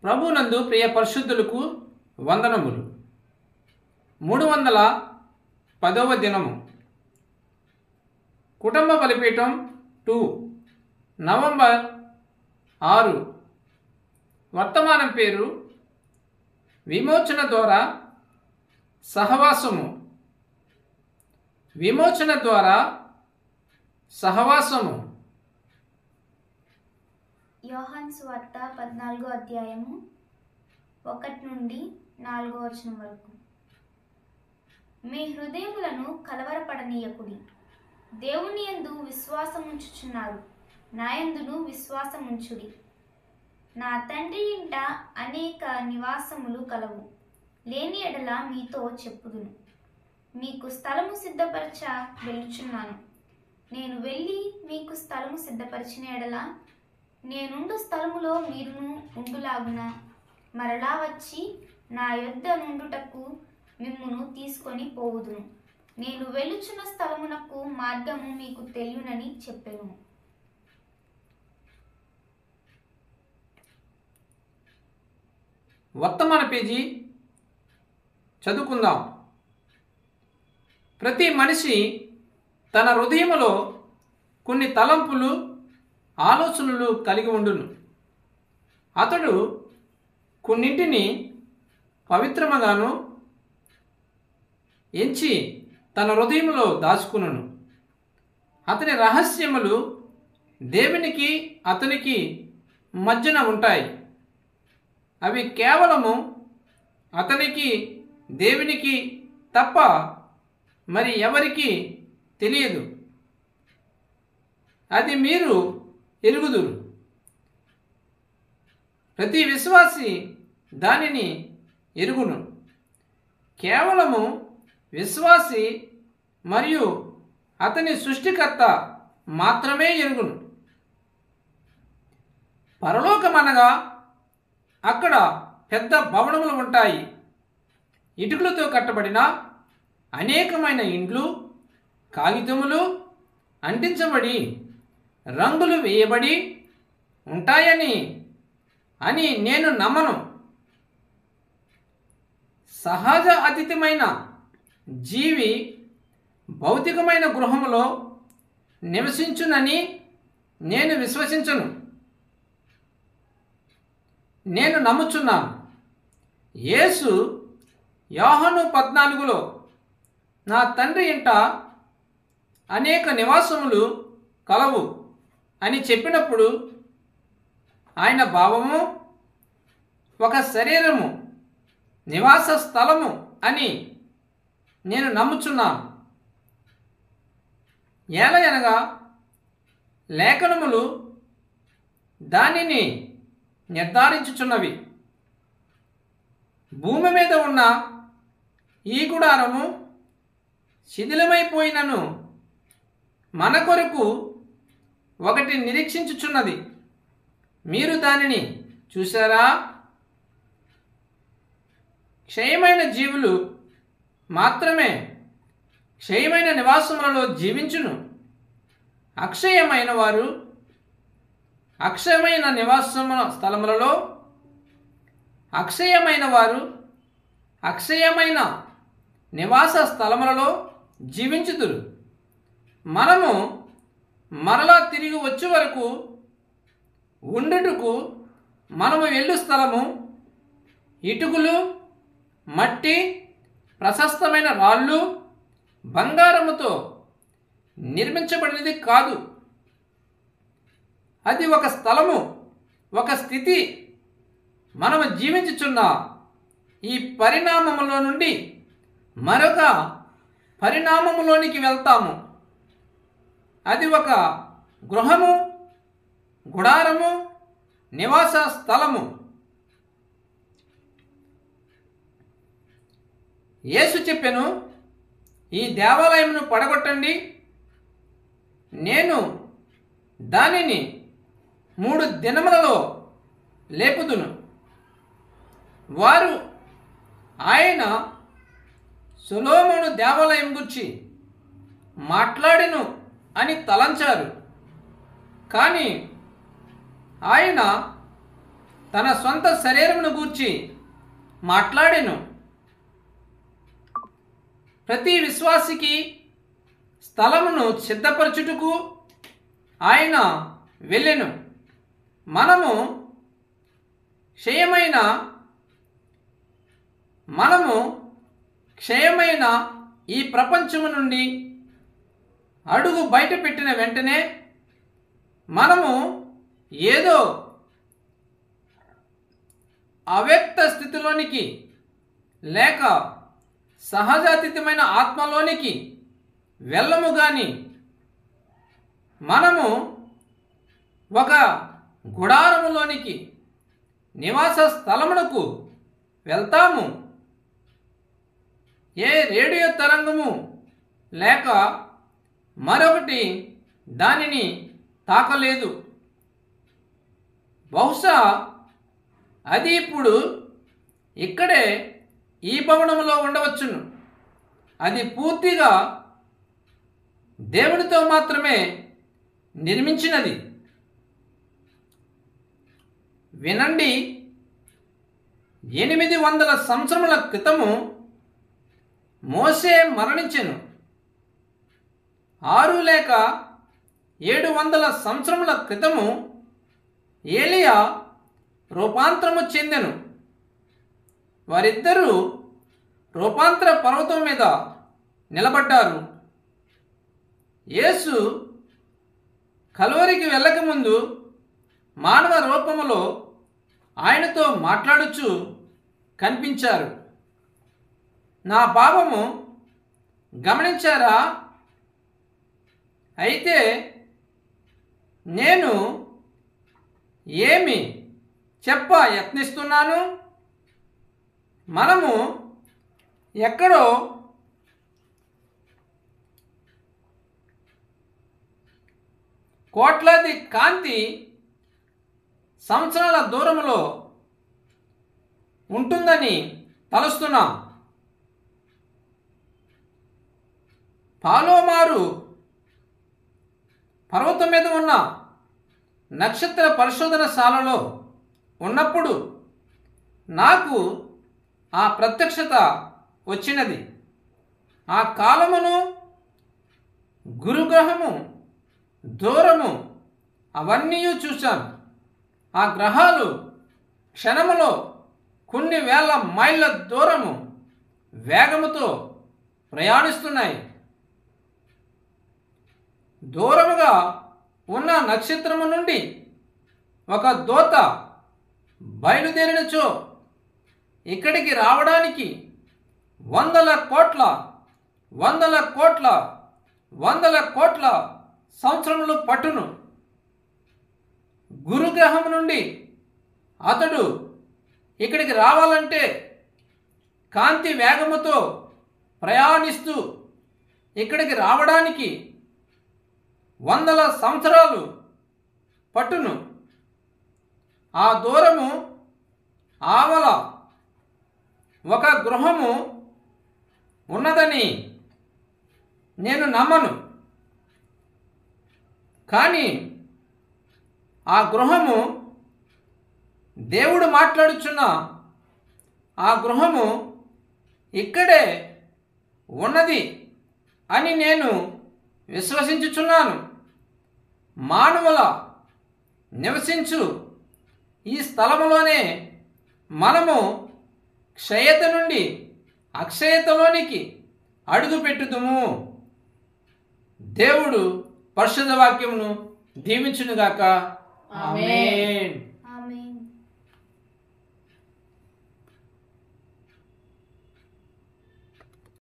ప్రభునందు ప్రియ పరిశుద్ధులకు వందనములు. 310వ దినము. కుటుంబ బలిపీఠం 2 నవంబర్ 6. వర్తమానం పేరు విమోచన ద్వారా సహవాసము. విమోచన ద్వారా సహవాసము. యోహాను సువార్త 14వ అధ్యాయము 1 నుండి 4వ వచనం వరకు. మీ హృదయములను కలవరపడనీయకుడి. దేవుని యందు విశ్వాసముంచుచున్నారు, నా యందును విశ్వాసముంచుడి. నా తండ్రి ఇంట అనేక నివాసములు కలవు. లేని ఎడల మీతో చెప్పుదును. మీకు స్థలము సిద్ధపరచ వెళ్ళుచున్నాను. నేను వెళ్ళి మీకు స్థలము సిద్ధపరిచిన ఎడల నేనుండు స్థలములో మీరును ఉండులాగున మరలా వచ్చి నా యొద్ద నుండుటకు మిమ్మును తీసుకొని పోవుదును. నేను వెళ్ళుచున్న స్థలమునకు మార్గము మీకు తెలియనని చెప్పెను. వర్తమాన పేజీ చదువుకుందాం. ప్రతి మనిషి తన హృదయములో కొన్ని తలంపులు, ఆలోచనలు కలిగి ఉండును. అతడు కొన్నింటిని పవిత్రముగాను ఎంచి తన హృదయంలో దాచుకును. అతని రహస్యములు దేవునికి అతనికి మధ్యన ఉంటాయి. అవి కేవలము అతనికి దేవునికి తప్ప మరి ఎవరికి తెలియదు. అది మీరు ఎరుగుదురు. ప్రతి విశ్వాసి దానిని ఎరుగును. కేవలము విశ్వాసి మరియు అతని సృష్టికర్త మాత్రమే ఎరుగును. పరలోకమనగా అక్కడ పెద్ద భవనములు ఉంటాయి. ఇటుకలతో కట్టబడిన అనేకమైన ఇండ్లు, కాగితములు అంటించబడి రంగులు వేయబడి ఉంటాయని నేను నమ్మను. సహజ అతీతమైన జీవి భౌతికమైన గృహములో నివసించునని నేను విశ్వసించను. నేను నమ్ముచున్నాను. యేసు యోహాను 14లో నా తండ్రి ఇంట అనేక నివాసములు కలవు అని చెప్పినప్పుడు ఆయన భావము ఒక శరీరము, నివాస స్థలము అని నేను నమ్ముచున్నాను. ఏలయనగా లేఖనములు దానిని నిర్ధారించుచున్నవి. భూమి మీద ఉన్న ఈ గుడారము శిథిలమైపోయినను మన కొరకు ఒకటి నిరీక్షించుచున్నది. మీరు దానిని చూశారా? క్షయమైన జీవులు మాత్రమే క్షయమైన నివాసములలో జీవించును. అక్షయమైన వారు అక్షయమైన నివాసముల స్థలములలో, అక్షయమైన వారు అక్షయమైన నివాస స్థలములలో జీవించుదురు. మనము మరలా తిరిగి వచ్చే వరకు ఉండుటకు మనము వెళ్ళు స్థలము ఇటుకలు, మట్టి, ప్రశస్తమైన రాళ్ళు, బంగారముతో నిర్మించబడినది కాదు. అది ఒక స్థలము, ఒక స్థితి. మనము జీవించుచున్న ఈ పరిణామములో నుండి మరొక పరిణామములోనికి వెళ్తాము. అది ఒక గృహము, గుడారము, నివాస స్థలము. యేసు చెప్పెను, ఈ దేవాలయమును పడగొట్టండి, నేను దానిని 3 దినములలో లేపుదును. వారు ఆయన సొలొమోను దేవాలయం గురించి మాట్లాడెను అని తలంచారు. కానీ ఆయన తన సొంత శరీరమును గూర్చి మాట్లాడెను. ప్రతి విశ్వాసికి స్థలమును సిద్ధపరచుటకు ఆయన వెళ్ళెను. మనము క్షయమైన ఈ ప్రపంచము నుండి అడుగు బయట పెట్టిన వెంటనే మనము ఏదో అవ్యక్త స్థితిలోనికి లేక సహజాతీతమైన ఆత్మలోనికి వెళ్ళము గాని మనము ఒక గుడారములోనికి నివాస స్థలమునకు వెళ్తాము. ఏ రేడియో తరంగము లేక మరొకటి దానిని తాకలేదు. బహుశా అది ఇప్పుడు ఇక్కడే ఈ భవనంలో ఉండవచ్చును. అది పూర్తిగా దేవునితో మాత్రమే నిర్మించినది. వినండి, 800 సంవత్సరముల క్రితము మోషే మరణించెను. 6 లేక 700 సంవత్సరముల క్రితము ఏలియా రూపాంతరము చెందెను. వారిద్దరూ రూపాంతర పర్వతం మీద నిలబడ్డారు. యేసు కల్వరికి వెళ్ళకముందు మానవ రూపములో ఆయనతో మాట్లాడుచు కనిపించారు. నా భావము గమనించారా? అయితే నేను ఏమి యత్నిస్తున్నాను? మనము ఎక్కడో కోట్లాది కాంతి సంవత్సరాల దూరంలో ఉంటుందని తలుస్తున్నాం. పాలోమారు పర్వతం మీద ఉన్న నక్షత్ర పరిశోధనశాలలో ఉన్నప్పుడు నాకు ఆ ప్రత్యక్షత వచ్చినది. ఆ కాలమును, గురుగ్రహము, దూరము అవన్నీ చూశాను. ఆ గ్రహాలు క్షణములో కొన్ని వేల మైళ్ళ దూరము వేగముతో ప్రయాణిస్తున్నాయి. దూరముగా ఉన్న నక్షత్రము నుండి ఒక దూత బయలుదేరినచో ఇక్కడికి రావడానికి వందల కోట్ల సంవత్సరములు పట్టును. గురుగ్రహం నుండి అతడు ఇక్కడికి రావాలంటే కాంతి వేగముతో ప్రయాణిస్తూ ఇక్కడికి రావడానికి వందల సంవత్సరాలు పట్టును. ఆ దూరము ఆవల ఒక గృహము ఉన్నదని నేను నమ్మను. కానీ ఆ గృహము దేవుడు మాట్లాడుచున్న ఆ గృహము ఇక్కడే ఉన్నది అని నేను విశ్వసించుచున్నాను. మానవుల నివసించు ఈ స్థలములోనే మనము క్షయత నుండి అక్షయతలోనికి అడుగుపెట్టుదుము. దేవుడు పరిశుద్ధ వాక్యమును దీవించునుగాక. ఆమేన్.